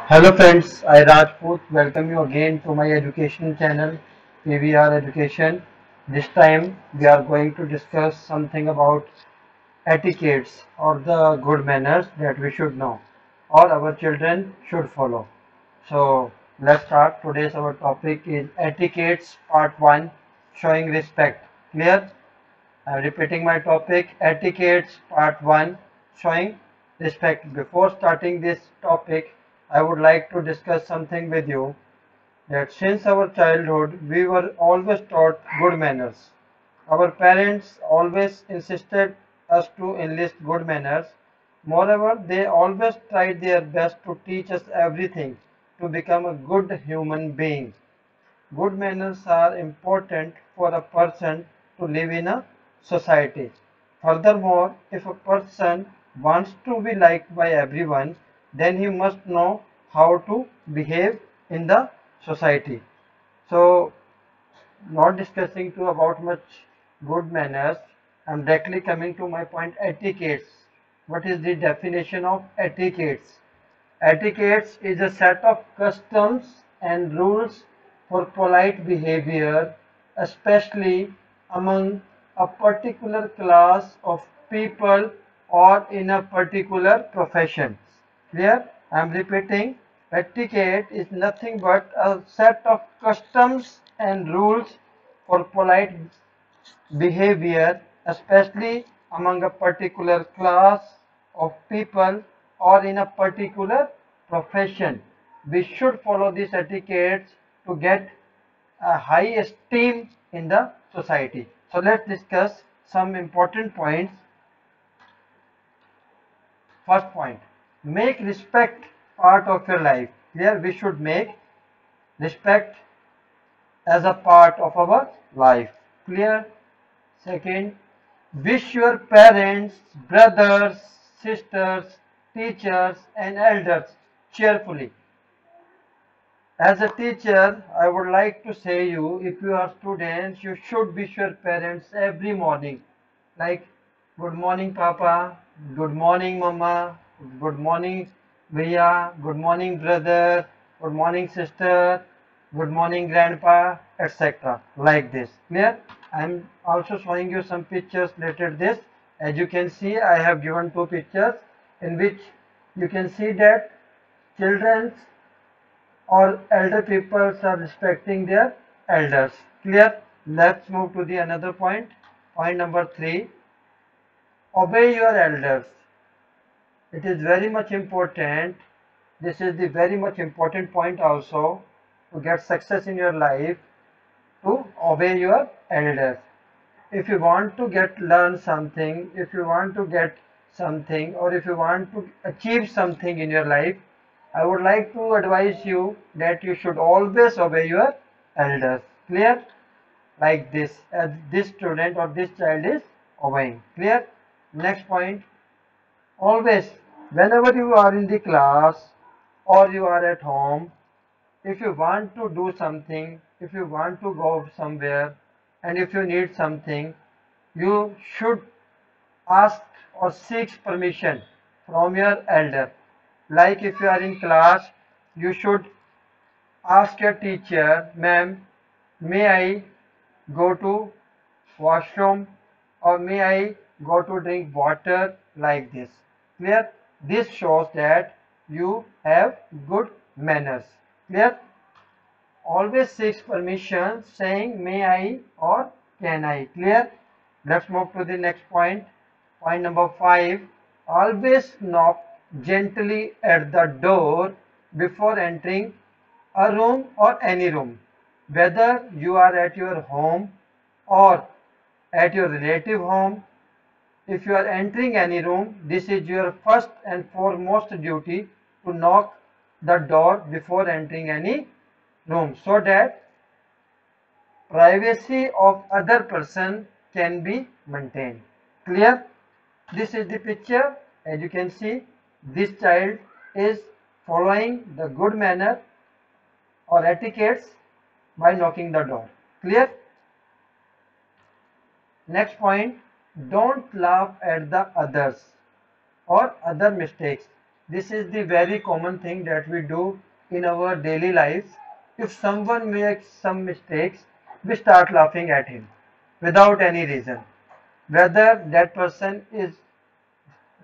Hello friends, I Rajput welcome you again to my education channel PVR Education. This time we are going to discuss something about etiquettes or the good manners that we should know or our children should follow. So let's start. Today's our topic is etiquettes part 1, showing respect. Clear? I am repeating my topic, etiquettes part 1, showing respect. Before starting this topic, I would like to discuss something with you that since our childhood we were always taught good manners. Our parents always insisted us to enlist good manners. Moreover, they always tried their best to teach us everything to become a good human being. Good manners are important for a person to live in a society. Furthermore, if a person wants to be liked by everyone, then he must know how to behave in the society. So, not discussing too about much good manners, I'm directly coming to my point, etiquettes. What is the definition of etiquettes? Etiquettes is a set of customs and rules for polite behavior, especially among a particular class of people or in a particular profession. Clear? I am repeating. Etiquette is nothing but a set of customs and rules for polite behavior, especially among a particular class of people or in a particular profession. We should follow these etiquettes to get a high esteem in the society. So let's discuss some important points. First point, make respect part of your life. Here we should make respect as a part of our life. Clear? Second, wish your parents, brothers, sisters, teachers and elders cheerfully. As a teacher, I would like to say you, if you are students, you should wish your parents every morning. Like, good morning Papa, good morning Mama, good morning Bhaiya, good morning brother, good morning sister, good morning grandpa, etc. Like this. Clear? I am also showing you some pictures related this. As you can see, I have given two pictures in which you can see that children or elder peoples are respecting their elders. Clear? Let's move to the another point. Point number 3. Obey your elders. It is very much important. This is the very much important point also to get success in your life, to obey your elders. If you want to learn something, if you want to get something, or if you want to achieve something in your life, I would like to advise you that you should always obey your elders. Clear? Like this, as this student or this child is obeying. Clear? Next point, always, whenever you are in the class or you are at home, if you want to do something, if you want to go somewhere, and if you need something, you should ask or seek permission from your elder. Like if you are in class, you should ask your teacher, ma'am, may I go to washroom or may I go to drink water, like this. Clear? This shows that you have good manners. Clear? Always seeks permission saying may I or can I. Clear? Let's move to the next point. Point number 5. Always knock gently at the door before entering a room or any room. Whether you are at your home or at your relative home, if you are entering any room, this is your first and foremost duty to knock the door before entering any room so that privacy of other person can be maintained. Clear? This is the picture. As you can see, this child is following the good manner or etiquettes by knocking the door. Clear? Next point, don't laugh at the others or other mistakes. This is the very common thing that we do in our daily lives. If someone makes some mistakes, we start laughing at him without any reason. Whether that person is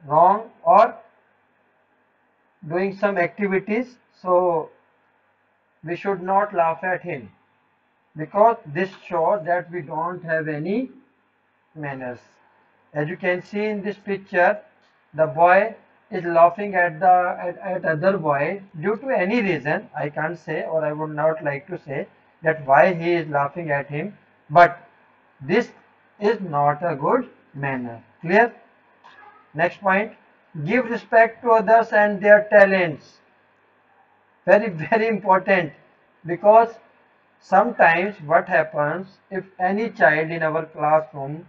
wrong or doing some activities, so we should not laugh at him because this shows that we don't have any manners. As you can see in this picture, the boy is laughing at other boy due to any reason. I can't say, or I would not like to say that why he is laughing at him, but this is not a good manner. Clear? Next point, give respect to others and their talents. Very important, because sometimes what happens, if any child in our classroom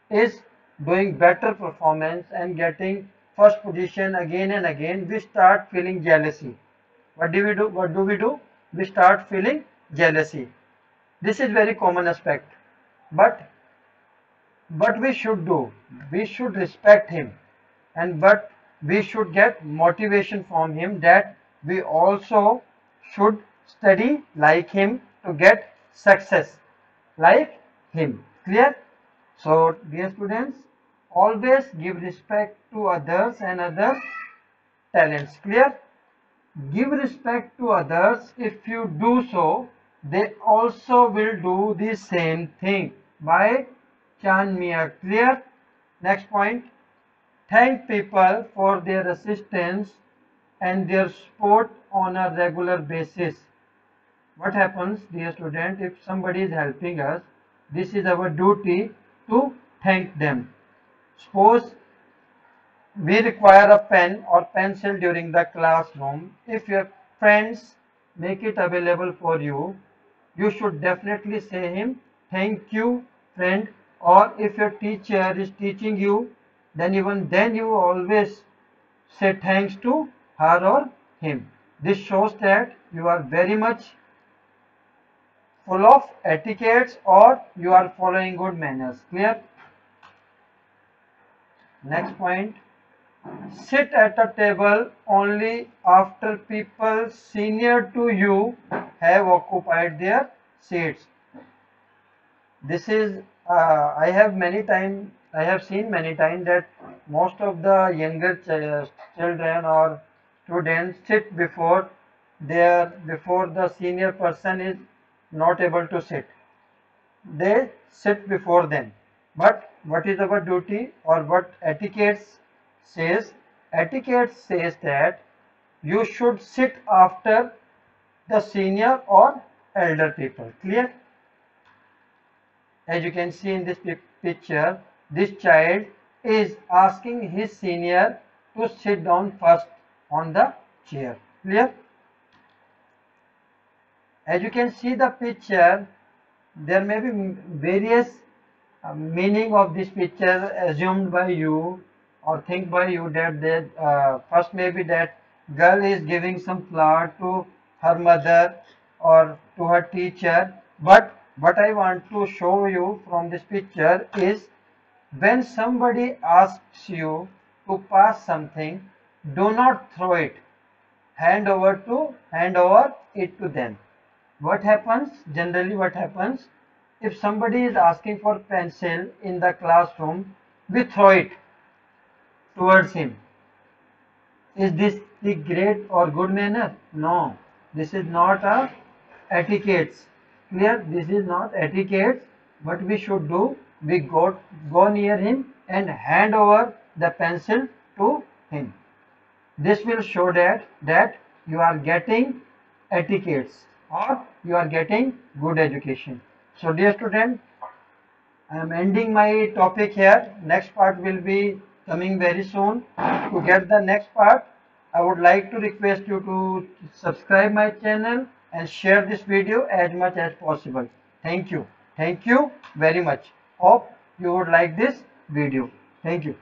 is doing better performance and getting first position again and again, we start feeling jealousy. What do we do? What do we do? We start feeling jealousy. This is very common aspect. But what we should do, we should respect him, and but we should get motivation from him that we also should study like him to get success like him. Clear? So dear students, always give respect to others and other talents. Clear? Give respect to others. If you do so, they also will do the same thing. By Chan Mia. Clear? Next point. Thank people for their assistance and their support on a regular basis. What happens, dear student, if somebody is helping us, this is our duty to thank them. Suppose we require a pen or pencil during the classroom. If your friends make it available for you, you should definitely say him, thank you friend. Or if your teacher is teaching you, then even then you always say thanks to her or him. This shows that you are very much full of etiquettes or you are following good manners. Clear? Next point. Sit at a table only after people senior to you have occupied their seats. This is I have seen many times that most of the younger children or students sit before the senior person is not able to sit. They sit before them. But what is our duty, or what says? Etiquette says that you should sit after the senior or elder people. Clear? As you can see in this picture, this child is asking his senior to sit down first on the chair. Clear? As you can see the picture, there may be various meaning of this picture assumed by you or think by you, that first maybe that girl is giving some flower to her mother or to her teacher. But what I want to show you from this picture is, when somebody asks you to pass something, do not throw it. Hand over it to them. What happens, generally what happens, if somebody is asking for pencil in the classroom, we throw it towards him. Is this the great or good manner? No, this is not a etiquette. Clear? This is not etiquette. What we should do, we go near him and hand over the pencil to him. This will show that you are getting etiquettes or you are getting good education. So dear student, I am ending my topic here. Next part will be coming very soon. To get the next part, I would like to request you to subscribe my channel and share this video as much as possible. Thank you. Thank you very much. Hope you would like this video. Thank you.